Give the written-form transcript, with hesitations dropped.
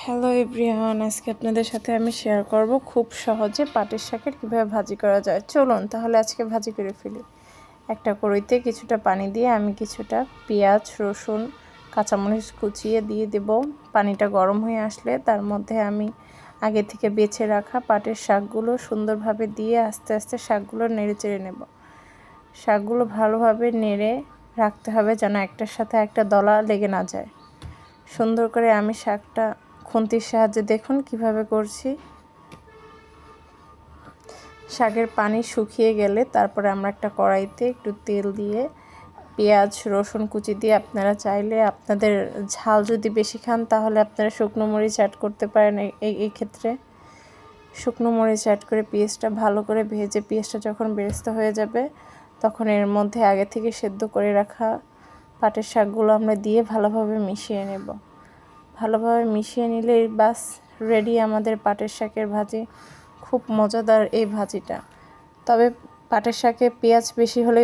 Hello everyone, আজকে আপনাদের সাথে আমি শেয়ার করব খুব সহজে পাটের শাকের কীভাবে ভাজি করা যায়। চলুন তাহলে আজকে ভাজি করে ফেলি। একটা কড়াইতে কিছুটা পানি দিয়ে আমি কিছুটা পেঁয়াজ, রসুন, কাঁচামরিচ কুচিয়ে দিয়ে দেব। পানিটা গরম হয়ে আসলে তার মধ্যে আমি আগে থেকে বেছে রাখা পাটের শাকগুলো সুন্দরভাবে দিয়ে আস্তে আস্তে শাকগুলো নেড়ে চেড়ে নেব। শাকগুলো ভালোভাবে নেড়ে রাখতে হবে যেন একটার সাথে একটা দলা লেগে না যায়। সুন্দর করে আমি শাকটা খুন্তির সাহায্যে দেখুন কিভাবে করছি। শাকের পানি শুকিয়ে গেলে তারপরে আমরা একটা কড়াইতে একটু তেল দিয়ে পেঁয়াজ, রসুন কুচি দিয়ে আপনারা চাইলে আপনাদের ঝাল যদি বেশি খান তাহলে আপনারা শুকনো মরিচ অ্যাড করতে পারেন। এই ক্ষেত্রে শুকনো মরিচ অ্যাড করে পেঁয়াজটা ভালো করে ভেজে পেঁয়াজটা যখন বেরেস্তা হয়ে যাবে তখন এর মধ্যে আগে থেকে সেদ্ধ করে রাখা পাটের শাকগুলো আমরা দিয়ে ভালোভাবে মিশিয়ে নেব। ভালোভাবে মিশিয়ে নিলেই বাস রেডি আমাদের পাটের শাকের ভাজি। খুব মজাদার এই ভাজিটা। তবে পাটের শাকে পেঁয়াজ বেশি হলে